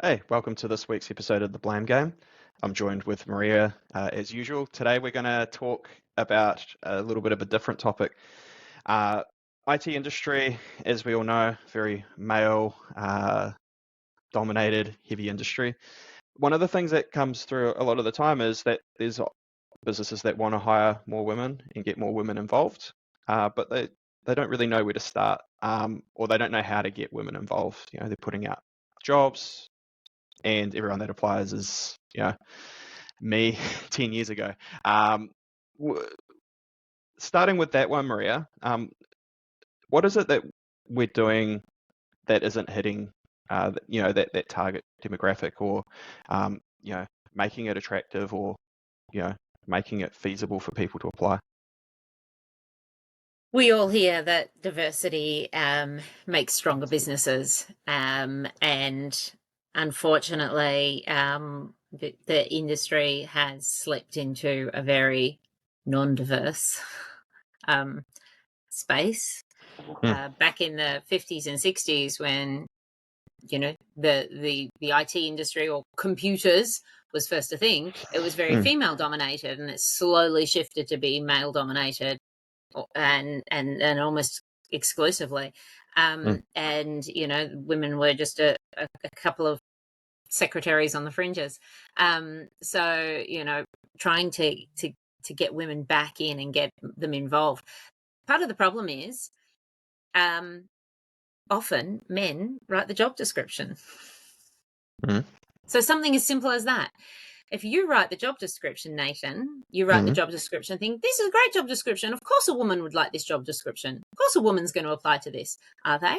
Hey, welcome to this week's episode of The Blame Game. I'm joined with Maria as usual. Today we're going to talk about a little bit of a different topic. Uh, IT industry, as we all know, very male dominated, heavy industry. One of the things that comes through a lot of the time is that there's businesses that want to hire more women and get more women involved, but they don't really know where to start, or they don't know how to get women involved. They're putting out jobs, and everyone that applies is, me 10 years ago. Um, Starting with that one, Maria, what is it that we're doing that isn't hitting, that target demographic, or, making it attractive, or, making it feasible for people to apply? We all hear that diversity makes stronger businesses, and unfortunately, the industry has slipped into a very non-diverse um, space. Back in the 50s and 60s, when the IT industry or computers was first a thing, it was very female dominated, and it slowly shifted to be male dominated and almost exclusively. And women were just a couple of secretaries on the fringes. So trying to get women back in and get them involved. Part of the problem is often men write the job description. So something as simple as that. If you write the job description, Nathan, you write the job description, think, this is a great job description. Of course a woman would like this job description. Of course a woman's going to apply to this. Are they?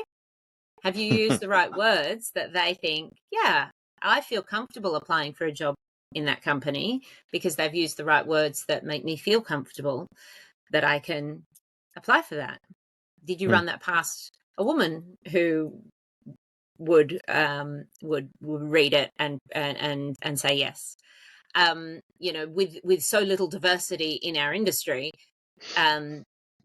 Have you used the right words that they think, yeah, I feel comfortable applying for a job in that company because they've used the right words that make me feel comfortable that I can apply for that? Did you run that past a woman who would read it and say yes? With so little diversity in our industry,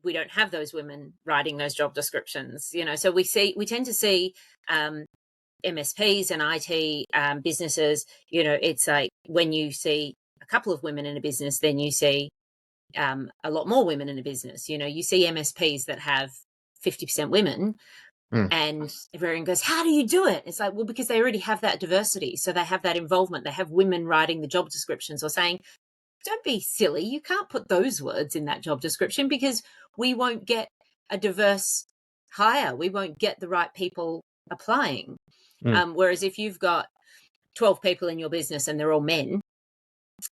we don't have those women writing those job descriptions. So we tend to see MSPs and IT businesses. It's like when you see a couple of women in a business, then you see a lot more women in a business. You see MSPs that have 50% women. And everyone goes, how do you do it? It's like, well, because they already have that diversity. So they have that involvement. They have women writing the job descriptions or saying, don't be silly. You can't put those words in that job description because we won't get a diverse hire. We won't get the right people applying. Whereas if you've got 12 people in your business and they're all men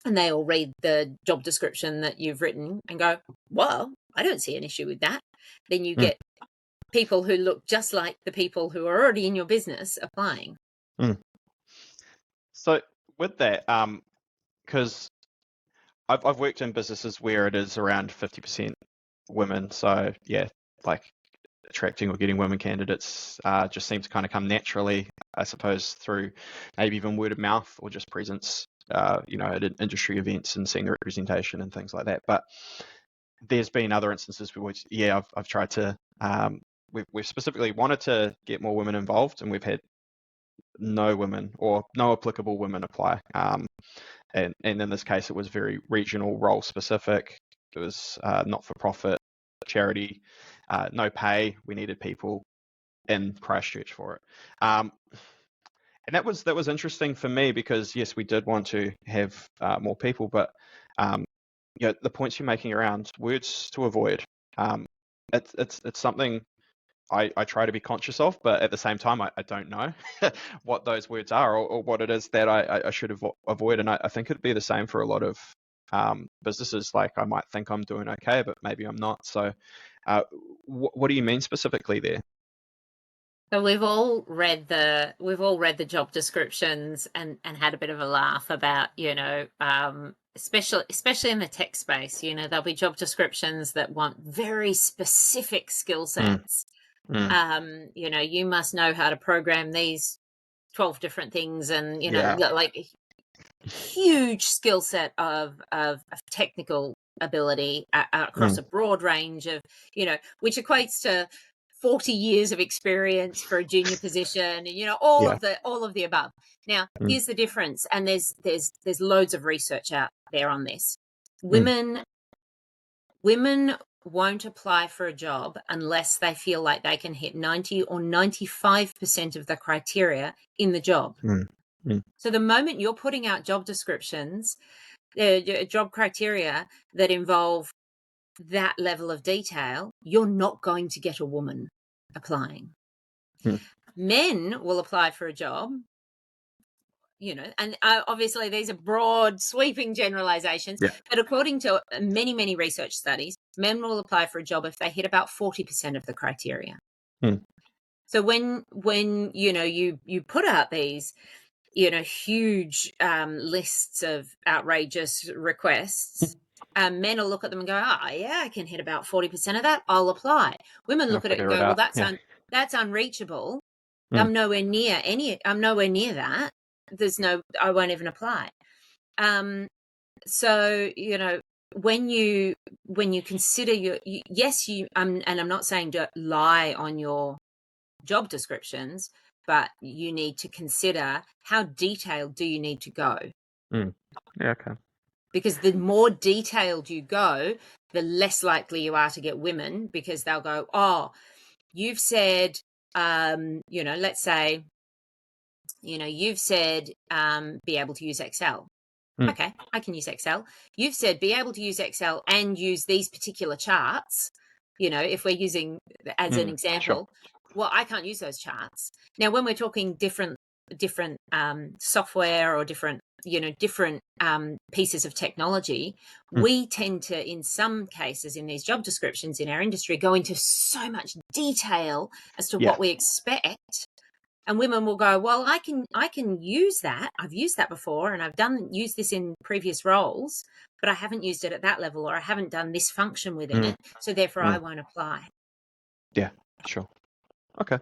and they all read the job description that you've written and go, well, I don't see an issue with that. Then you get people who look just like the people who are already in your business applying. So with that, because I've worked in businesses where it is around 50% women. So yeah, like attracting or getting women candidates just seems to kind of come naturally, I suppose, through maybe even word of mouth or just presence, at industry events and seeing the representation and things like that. But there's been other instances where, I've tried to, we've specifically wanted to get more women involved, and we've had no women or no applicable women apply. And in this case, it was very regional, role specific. It was not-for-profit, charity, no pay. We needed people in Christchurch for it. And that was interesting for me because, yes, we did want to have more people, but the points you're making around words to avoid, it's something I try to be conscious of, but at the same time, I don't know what those words are or what it is that I should avoid. And I think it'd be the same for a lot of businesses. Like I might think I'm doing okay, but maybe I'm not. So what do you mean specifically there? So we've all read the job descriptions and had a bit of a laugh about, especially in the tech space, there'll be job descriptions that want very specific skill sets. You must know how to program these 12 different things and, like a huge skill set of technical ability across a broad range of, which equates to 40 years of experience for a junior position, and all Yeah. of the above. Now, Mm. here's the difference, and there's loads of research out there on this. Mm. Women won't apply for a job unless they feel like they can hit 90 or 95% of the criteria in the job. Mm. Mm. So the moment you're putting out job descriptions, job criteria that involve that level of detail, you're not going to get a woman applying. Mm. Men will apply for a job, and obviously these are broad, sweeping generalizations, Yeah. but according to many, many research studies, men will apply for a job if they hit about 40% of the criteria. Mm. So when you put out these huge lists of outrageous requests, men will look at them and go, oh yeah, I can hit about 40% of that, I'll apply. Women I'll look at it and figure it go, well, out. Yeah. that's unreachable. Mm. I'm nowhere near that. I won't even apply. So when you consider and I'm not saying to lie on your job descriptions, but you need to consider how detailed do you need to go. Mm. Yeah. Okay. Because the more detailed you go, the less likely you are to get women, because they'll go, oh, you've said, let's say, you've said be able to use Excel. Mm. Okay, I can use Excel. You've said be able to use Excel and use these particular charts. If we're using as an example, Sure. well, I can't use those charts. Now, when we're talking different software or different pieces of technology, we tend to, in some cases, in these job descriptions in our industry, go into so much detail as to Yeah. what we expect. And women will go, well, I can use that. I've used that before, and I've used this in previous roles, but I haven't used it at that level, or I haven't done this function within Mm. it. So therefore I Mm. won't apply. Yeah. Sure. Okay.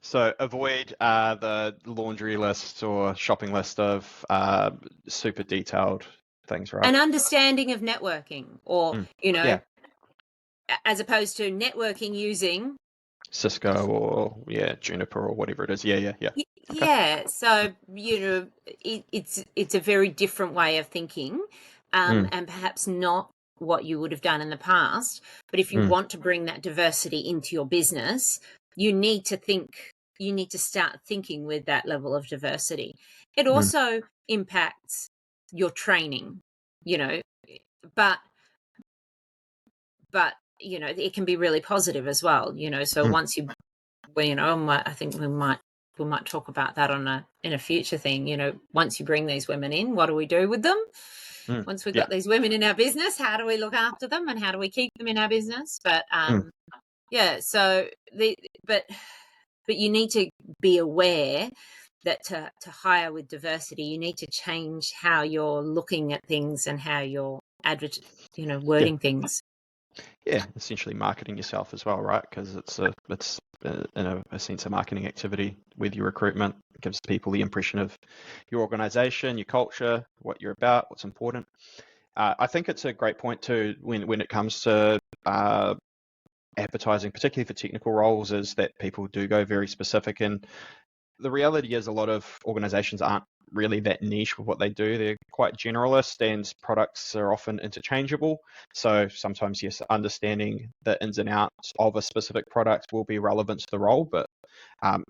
So avoid the laundry list or shopping list of super detailed things, right? An understanding of networking, or, Mm. Yeah. as opposed to networking using Cisco or Juniper or whatever it is. Yeah. Okay. Yeah, so it's a very different way of thinking, Mm. and perhaps not what you would have done in the past. But if you Mm. want to bring that diversity into your business, you need to think. You need to start thinking with that level of diversity. It Mm. also impacts your training, but it can be really positive as well. So Mm. once I think we might talk about that in a future thing. Once you bring these women in, what do we do with them? Mm. Once we've Yeah. got these women in our business, how do we look after them, and how do we keep them in our business? But so but you need to be aware that to hire with diversity, you need to change how you're looking at things and how you're wording things. Yeah, essentially marketing yourself as well, right? Because it's in a sense a marketing activity with your recruitment. It gives people the impression of your organization, your culture, what you're about, what's important. I think it's a great point too when it comes to advertising, particularly for technical roles, is that people do go very specific. And the reality is a lot of organizations aren't really that niche with what they do. They're quite generalist, and products are often interchangeable. So sometimes, yes, understanding the ins and outs of a specific product will be relevant to the role. But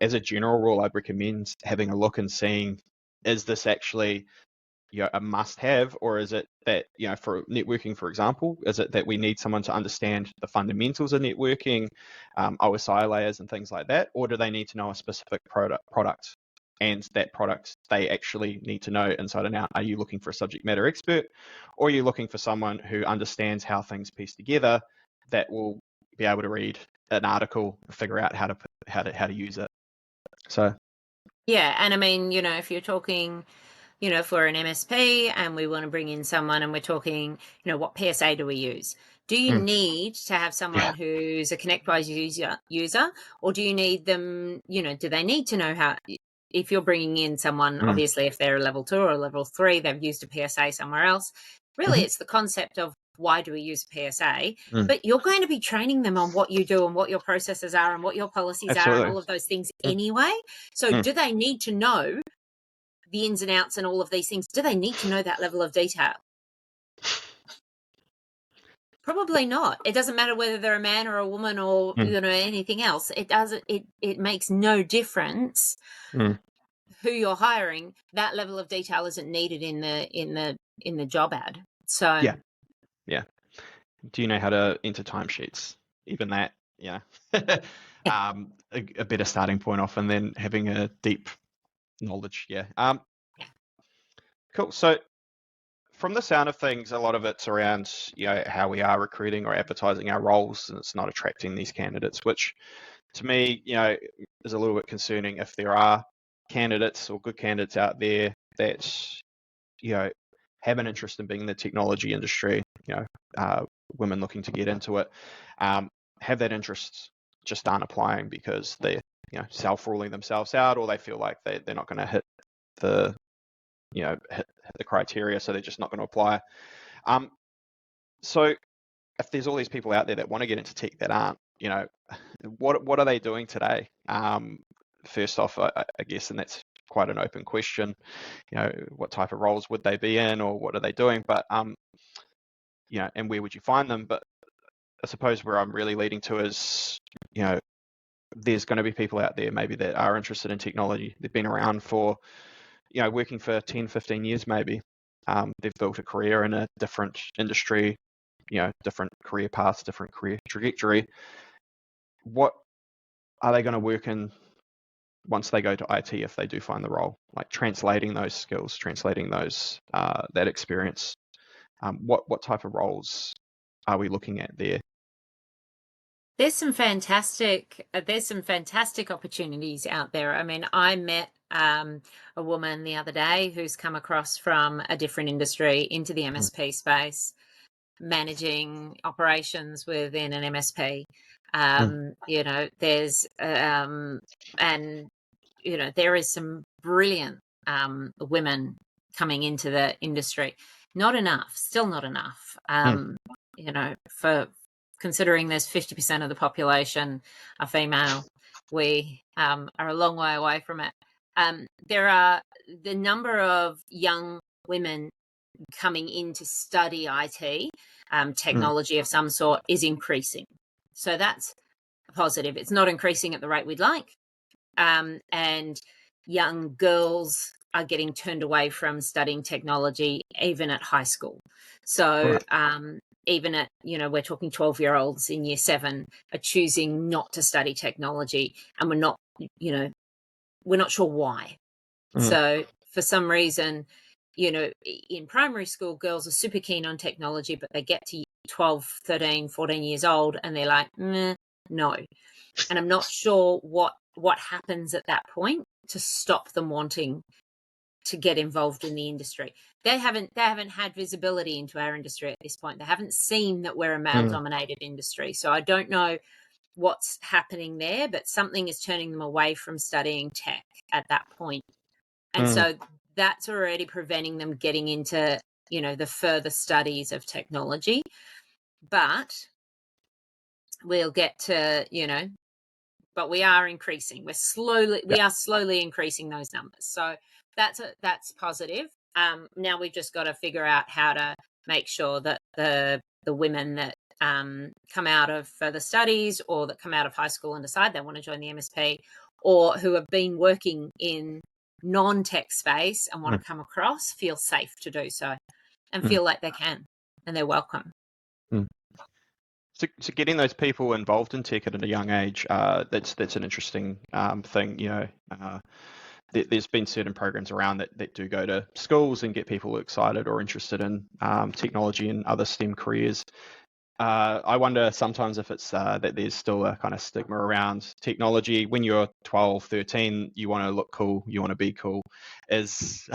as a general rule, I'd recommend having a look and seeing, is this actually a must-have, or is it that, for networking, for example, is it that we need someone to understand the fundamentals of networking, OSI layers and things like that, or do they need to know a specific product, and that product they actually need to know inside and out? Are you looking for a subject matter expert, or are you looking for someone who understands how things piece together, that will be able to read an article, figure out how to use it? So Yeah, and I mean, if you're talking, if we're an MSP and we want to bring in someone, and we're talking, what PSA do we use? Do you need to have someone who's a ConnectWise user, or do you need them, do they need to know how, if you're bringing in someone, obviously if they're a level 2 or a level 3, they've used a PSA somewhere else. Really, it's the concept of why do we use PSA? Mm. But you're going to be training them on what you do and what your processes are and what your policies are and Absolutely. all of those things Mm. anyway. So Mm. do they need to know the ins and outs and all of these things? Do they need to know that level of detail? Probably not. It doesn't matter whether they're a man or a woman or anything else. It doesn't. It makes no difference who you're hiring. That level of detail isn't needed in the job ad. So Yeah. Do you know how to enter timesheets? Even that, a better starting point off, and then having a deep knowledge. Yeah. Cool. So from the sound of things, a lot of it's around how we are recruiting or advertising our roles, and it's not attracting these candidates, which to me is a little bit concerning. If there are candidates or good candidates out there that have an interest in being in the technology industry, women looking to get into it, have that interest, just aren't applying because they're self-ruling themselves out, or they feel like they're not going to hit the hit the criteria, so they're just not going to apply. So if there's all these people out there that want to get into tech that aren't, what are they doing today? First off, I guess, and that's quite an open question, what type of roles would they be in, or what are they doing? But and where would you find them? But I suppose where I'm really leading to is, there's going to be people out there maybe that are interested in technology. They've been around for, working for 10, 15 years maybe. They've built a career in a different industry, different career paths, different career trajectory. What are they going to work in once they go to IT, if they do find the role? Like translating those skills, translating those that experience. What type of roles are we looking at there? there's some fantastic opportunities out there. I mean, I met a woman the other day who's come across from a different industry into the MSP space, managing operations within an MSP. There's and there is some brilliant women coming into the industry. Not enough, still not enough. For considering there's 50% of the population are female, we are a long way away from it. There are the number of young women coming in to study IT, technology of some sort, is increasing. So that's a positive. It's not increasing at the rate we'd like. And young girls are getting turned away from studying technology, even at high school. So even at, we're talking 12-year-olds in year 7 are choosing not to study technology, and we're not sure why. So for some reason, in primary school, girls are super keen on technology, but they get to 12, 13, 14 years old and they're like, no. And I'm not sure what happens at that point to stop them wanting to get involved in the industry. They haven't had visibility into our industry at this point. They haven't seen that we're a male-dominated industry. So I don't know what's happening there, but something is turning them away from studying tech at that point. And so that's already preventing them getting into, the further studies of technology. But we'll get to, but we are increasing. We are slowly increasing those numbers. So that's positive. Now we've just got to figure out how to make sure that the women that come out of further studies, or that come out of high school and decide they want to join the MSP, or who have been working in non-tech space and want to come across, feel safe to do so and feel like they can and they're welcome. So getting those people involved in tech at a young age, that's an interesting thing. There's been certain programs around that do go to schools and get people excited or interested in technology and other STEM careers. I wonder sometimes if it's that there's still a kind of stigma around technology. When you're 12, 13, you want to look cool, you want to be cool. Is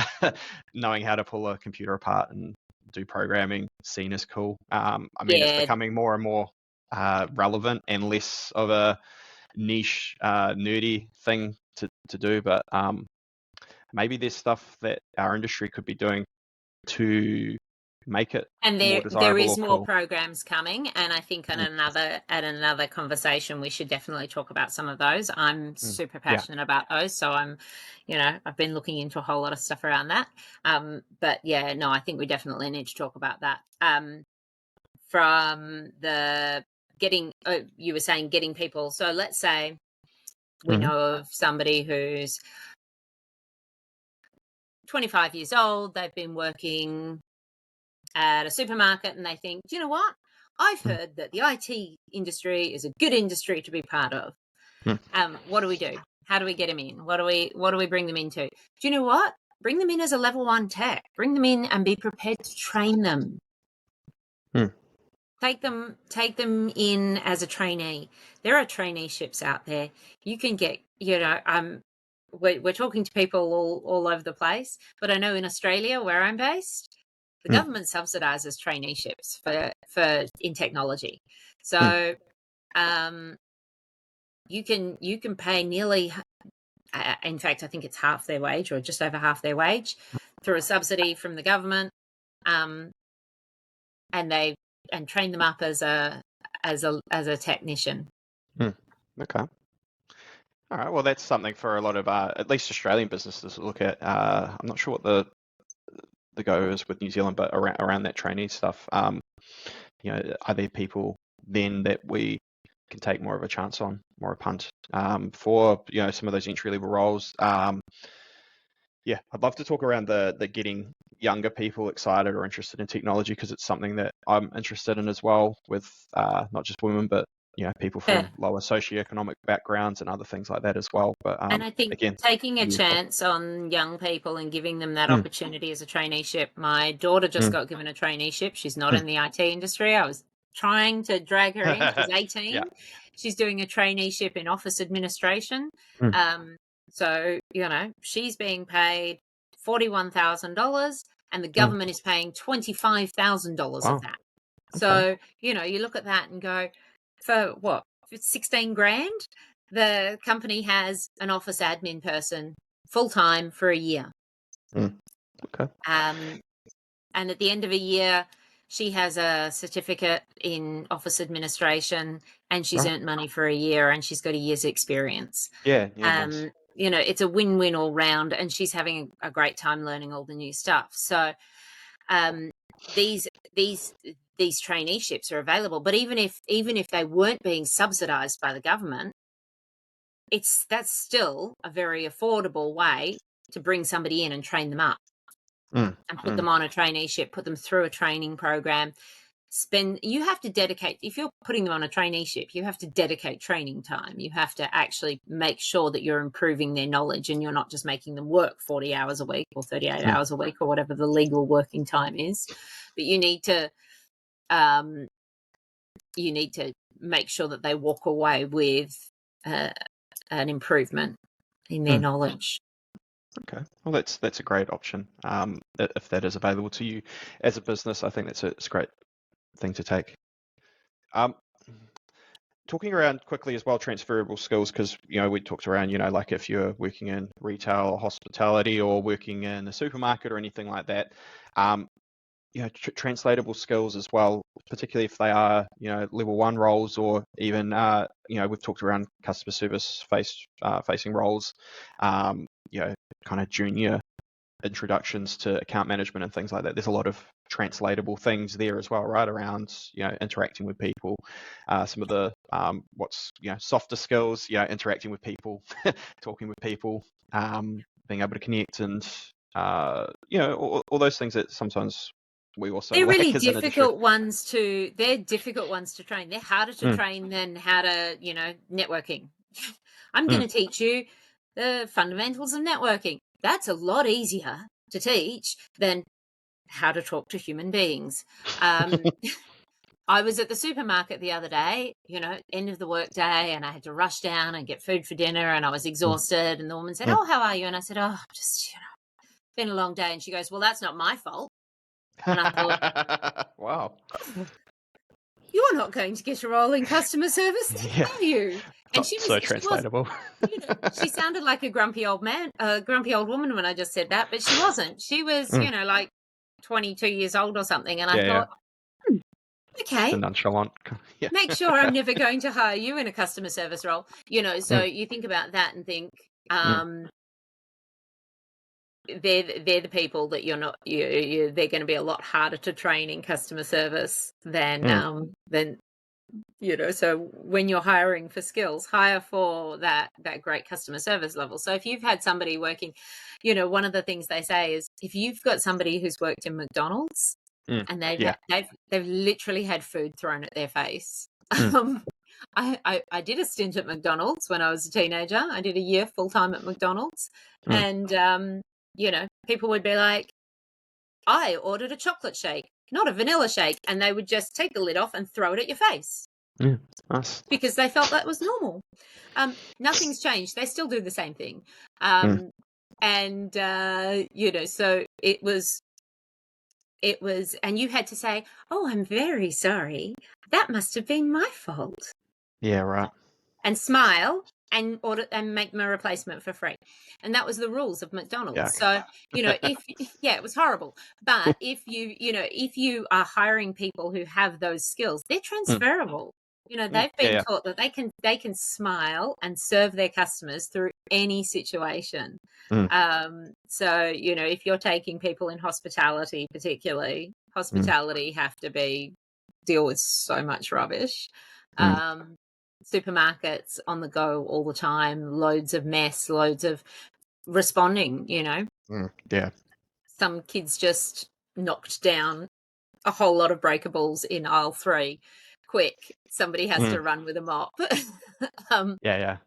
knowing how to pull a computer apart and do programming seen as cool? It's becoming more and more relevant and less of a niche, nerdy thing to do. But maybe there's stuff that our industry could be doing to make it And more there desirable is or more cool. programs coming, and I think at another conversation we should definitely talk about some of those. I'm super Yeah. passionate about those, so I've been looking into a whole lot of stuff around that. But yeah, no, I think we definitely need to talk about that. From the getting, you were saying getting people. So let's say we know of somebody who's 25 years old. They've been working at a supermarket and they think, do you know what? I've heard that the IT industry is a good industry to be part of. What do we do? How do we get them in? What do we bring them into? Do you know what? Bring them in as a level 1 tech. Bring them in and be prepared to train them. Take them in as a trainee. There are traineeships out there. You can get, we're talking to people all over the place, but I know in Australia, where I'm based, the government subsidises traineeships for in technology. So you can pay nearly, in fact, I think it's half their wage or just over half their wage through a subsidy from the government, and train them up as a technician. Okay. All right. Well, that's something for a lot of at least Australian businesses to look at. I'm not sure what the go is with New Zealand, but around that trainee stuff. Are there people then that we can take more of a chance on, more a punt for some of those entry level roles? Yeah, I'd love to talk around the getting younger people excited or interested in technology, because it's something that I'm interested in as well, with not just women, but people from lower socioeconomic backgrounds and other things like that as well. But and I think again, taking a chance on young people and giving them that opportunity as a traineeship. My daughter just got given a traineeship. She's not in the IT industry. I was trying to drag her in. She's 18. Yeah. She's doing a traineeship in office administration. So, she's being paid $41,000 and the government is paying $25,000 of that. So, you look at that and go, for what, 16 grand? The company has an office admin person full-time for a year. Okay. And at the end of a year, she has a certificate in office administration and she's earned money for a year and she's got a year's experience. Yeah. Nice. It's a win-win all round and she's having a great time learning all the new stuff. So these traineeships are available, but even if they weren't being subsidized by the government, that's still a very affordable way to bring somebody in and train them up and put them on a traineeship, put them through a training program. You have to dedicate, if you're putting them on a traineeship, you have to dedicate training time. You have to actually make sure that you're improving their knowledge and you're not just making them work 40 hours a week or 38 hours a week or whatever the legal working time is. But you need to make sure that they walk away with an improvement in their knowledge. Okay, well, that's a great option. If that is available to you as a business, I think it's a great thing to take. Talking around quickly as well, transferable skills, because we talked around like if you're working in retail or hospitality or working in a supermarket or anything like that, translatable skills as well, particularly if they are level 1 roles, or even we've talked around customer service facing roles, kind of junior introductions to account management and things like that. There's a lot of translatable things there as well, right, around interacting with people, some of the softer skills, interacting with people, talking with people, being able to connect, and all those things that sometimes we also they're lack really as an industry. difficult ones to train. They're harder to train than how to networking. I'm going to teach you the fundamentals of networking. That's a lot easier to teach than how to talk to human beings. I was at the supermarket the other day, end of the work day, and I had to rush down and get food for dinner, and I was exhausted. And the woman said, "Oh, how are you?" And I said, "Oh, just, been a long day." And she goes, "Well, that's not my fault." And I thought, wow. You're not going to get a role in customer service, are you? And she translatable. She sounded like a grumpy old woman when I just said that, but she wasn't. She was, like, 22 years old or something. And I Yeah, yeah. thought, okay, The nonchalant. Yeah. make sure I'm never going to hire you in a customer service role. So Mm, you think about that and think, mm, they're the people that you're not they're going to be a lot harder to train in customer service mm, than so when you're hiring for skills, hire for that great customer service level. So if you've had somebody working, one of the things they say is if you've got somebody who's worked in McDonald's and yeah. they've literally had food thrown at their face. Mm, I did a stint at McDonald's when I was a teenager. I did a year full time at McDonald's, mm, and people would be like, I ordered a chocolate shake, not a vanilla shake, and they would just take the lid off and throw it at your face yeah. Nice. because they felt that was normal. Nothing's changed. They still do the same thing. Mm, And so it was, and you had to say, oh, I'm very sorry. That must have been my fault. yeah, right. And smile and order and make them a replacement for free. And that was the rules of McDonald's. Yeah. So, it was horrible. But if you are hiring people who have those skills, they're Mm, transferable. They've yeah, been yeah. taught that they can smile and serve their customers through any situation. Mm, So, if you're taking people in hospitality, particularly, mm, hospitality have to deal with so much rubbish. mm, Supermarkets on the go all the time, loads of mess, loads of responding, yeah. some kids just knocked down a whole lot of breakables in aisle 3. Quick, somebody has Mm, to run with a mop. yeah, yeah.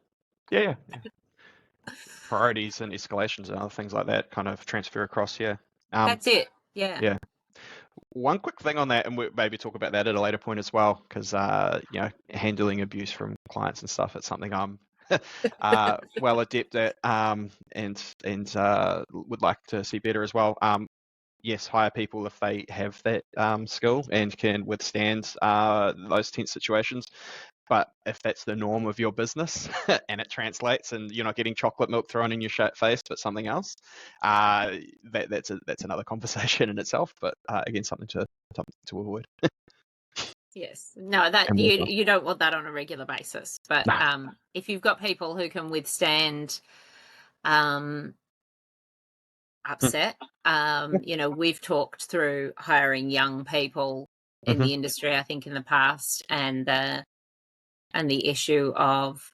Yeah, yeah. Yeah. Priorities and escalations and other things like that kind of transfer across. Yeah. That's it. Yeah. Yeah. One quick thing on that, and we'll maybe talk about that at a later point as well, because handling abuse from clients and stuff, it's something I'm well adept at, and would like to see better as well. Yes, hire people if they have that skill and can withstand those tense situations. But if that's the norm of your business and it translates, and you're not getting chocolate milk thrown in your face, but something else, that's another conversation in itself. But again, something to avoid. Yes. No, that And you don't want that on a regular basis. But nah. if you've got people who can withstand upset, we've talked through hiring young people in Mm-hmm. the industry, I think, in the past, and the issue of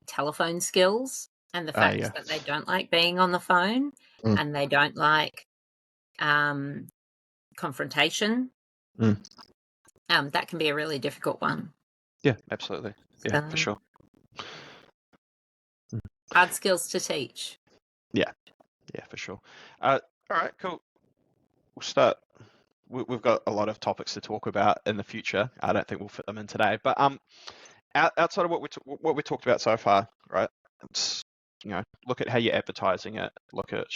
telephone skills and the fact Yeah. that they don't like being on the phone Mm. and they don't like confrontation. Mm. That can be a really difficult one. Yeah, absolutely. Yeah, So, for sure. hard skills to teach. Yeah, for sure. All right, cool. We'll start. We've got a lot of topics to talk about in the future. I don't think we'll fit them in today, but outside of what we talked about so far, right? It's, look at how you're advertising it. Look at,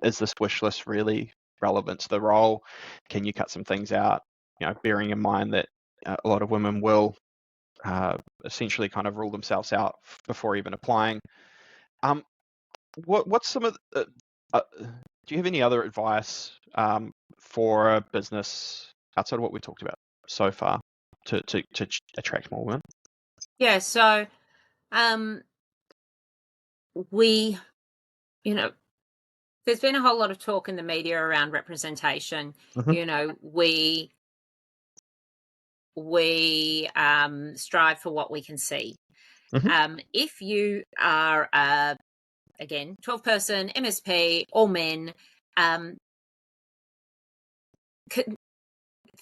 is this wish list really relevant to the role? Can you cut some things out? Bearing in mind that a lot of women will essentially kind of rule themselves out before even applying. What's some of do you have any other advice for a business outside of what we talked about so far to attract more women? Yeah. So, we, there's been a whole lot of talk in the media around representation. Mm-hmm. We strive for what we can see. Mm-hmm. If you are again 12-person MSP, all men,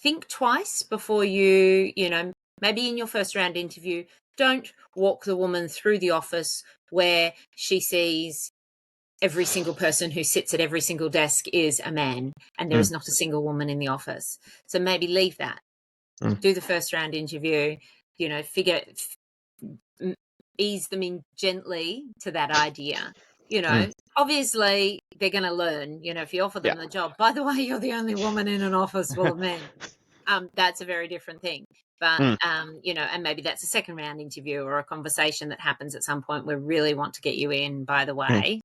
think twice before you maybe in your first round interview, don't walk the woman through the office where she sees every single person who sits at every single desk is a man and there is not a single woman in the office. So maybe leave that. Do the first round interview, ease them in gently to that idea. Obviously they're going to learn, if you offer them the job, by the way, you're the only woman in an office full of men. That's a very different thing. But, and maybe that's a second round interview or a conversation that happens at some point. We really want to get you in, by the way.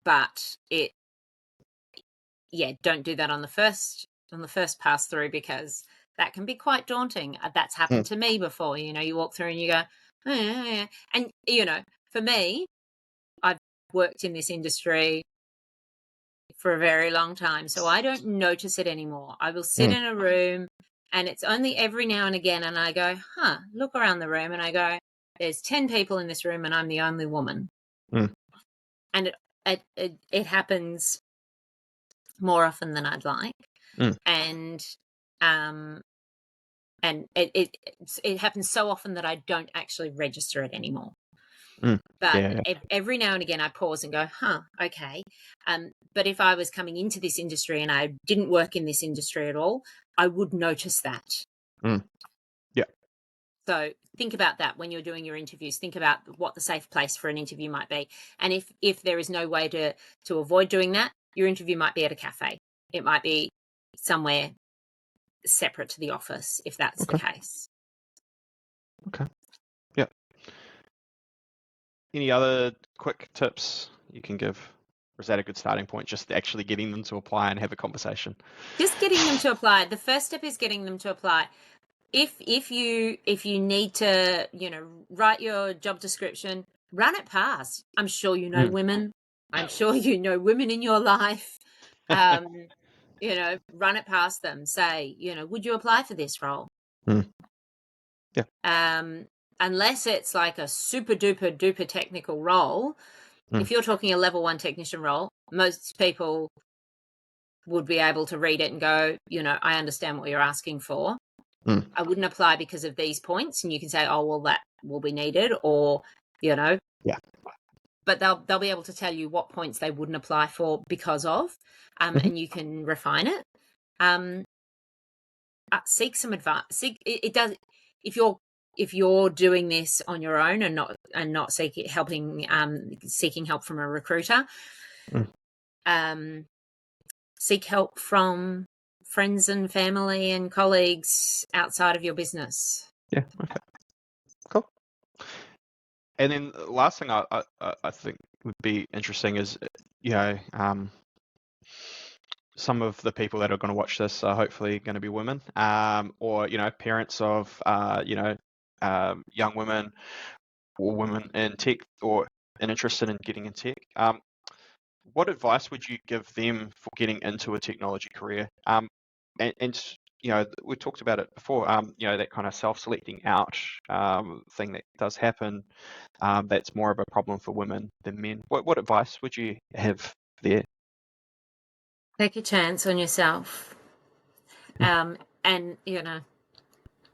but don't do that on the first pass through, because that can be quite daunting. That's happened to me before. You walk through and you go, oh, yeah. And for me, I've worked in this industry for a very long time, so I don't notice it anymore. I will sit in a room, and it's only every now and again, and I go, look around the room, and I go, there's 10 people in this room and I'm the only woman. And it happens more often than I'd like. And it happens so often that I don't actually register it anymore. But every now and again I pause and go, okay. But if I was coming into this industry and I didn't work in this industry at all, I would notice that. Yeah. So think about that when you're doing your interviews. Think about what the safe place for an interview might be. And if there is no way to avoid doing that, your interview might be at a cafe. It might be somewhere separate to the office, if that's the case. Okay. Yeah. Any other quick tips you can give? Or is that a good starting point? Just actually getting them to apply and have a conversation. Just getting them to apply. The first step is getting them to apply. If you need to, write your job description, run it past. I'm sure you know women. I'm sure you know women in your life. Run it past them. Say, would you apply for this role? Yeah. Unless it's like a super duper technical role. If you're talking a level 1 technician role, most people would be able to read it and go, I understand what you're asking for. I wouldn't apply because of these points. And you can say, oh, well, that will be needed, or, Yeah. But they'll be able to tell you what points they wouldn't apply for because of, and you can refine it. Seek some advice. It does. If you're doing this on your own and not seeking help from a recruiter, seek help from friends and family and colleagues outside of your business. Yeah. Okay. Cool. And then the last thing I think would be interesting is, some of the people that are going to watch this are hopefully going to be women, or parents of young women or women in tech or interested in getting in tech. What advice would you give them for getting into a technology career? And we talked about it before. That kind of self-selecting out thing that does happen. That's more of a problem for women than men. What advice would you have there? Take a chance on yourself. And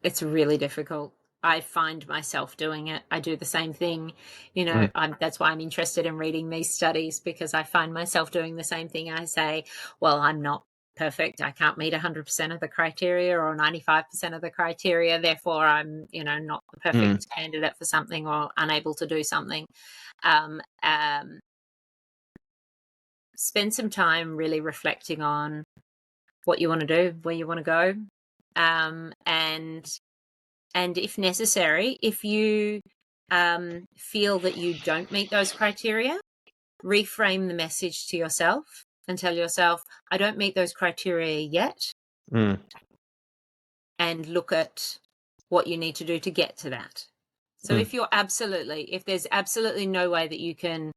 it's really difficult. I find myself doing it. I do the same thing. That's why I'm interested in reading these studies, because I find myself doing the same thing. I say, well, I'm not perfect. I can't meet 100% of the criteria or 95% of the criteria. Therefore, I'm, not the perfect candidate for something, or unable to do something. Spend some time really reflecting on what you want to do, where you want to go. And if necessary, if you feel that you don't meet those criteria, reframe the message to yourself and tell yourself, I don't meet those criteria yet. And look at what you need to do to get to that. So if there's absolutely no way that you can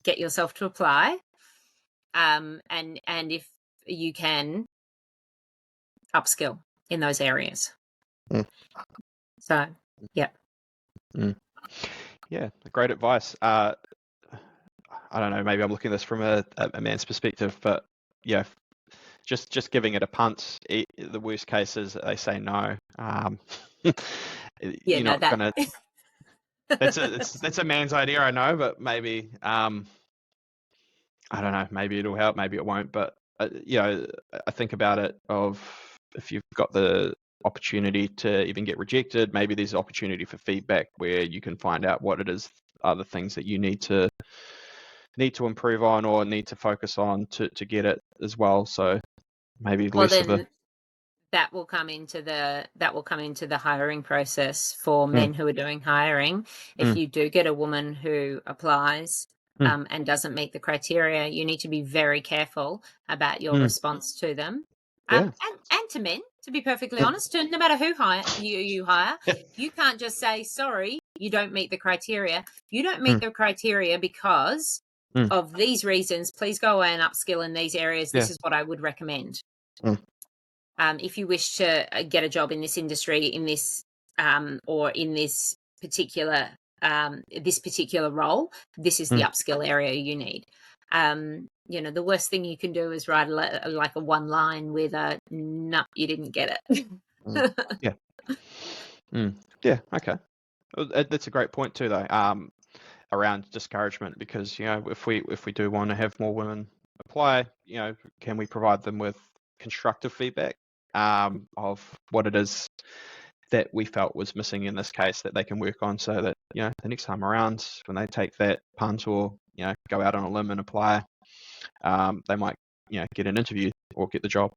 get yourself to apply, and if you can upskill in those areas. So, yeah. Yeah, great advice. I don't know, maybe I'm looking at this from a man's perspective, but yeah, just giving it a punt. The worst case is they say no. You're not gonna. That's a man's idea, I know, but maybe I don't know. Maybe it'll help, maybe it won't. But I think about it of, if you've got the opportunity to even get rejected, maybe there's opportunity for feedback where you can find out what it is, other things that you need to improve on or need to focus on to get it as well. So maybe that will come into the hiring process for men who are doing hiring. If you do get a woman who applies and doesn't meet the criteria, you need to be very careful about your response to them. Yeah. And to men, to be perfectly honest, no matter who you hire, you can't just say, sorry, you don't meet the criteria. You don't meet the criteria because of these reasons. Please go away and upskill in these areas. This is what I would recommend. If you wish to get a job in this industry, in this or in this particular role, this is the upskill area you need. The worst thing you can do is write like a one line with a no, you didn't get it. Yeah. Okay. That's a great point too, though. Around discouragement, because if we do want to have more women apply, can we provide them with constructive feedback of what it is that we felt was missing in this case that they can work on, so that the next time around when they take that punt or go out on a limb and apply, they might get an interview or get the job.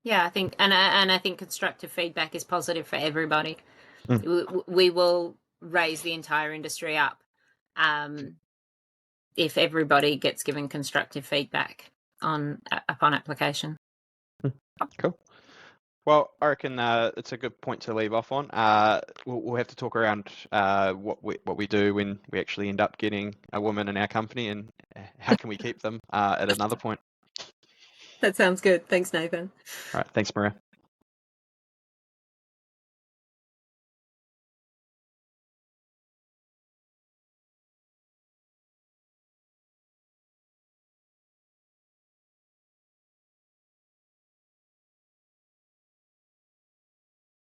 Yeah, I think, and I think constructive feedback is positive for everybody. We will raise the entire industry up if everybody gets given constructive feedback upon application. Cool. Well, I reckon it's a good point to leave off on. We'll have to talk around what we do when we actually end up getting a woman in our company, and how can we keep them at another point. That sounds good. Thanks, Nathan. All right. Thanks, Maria.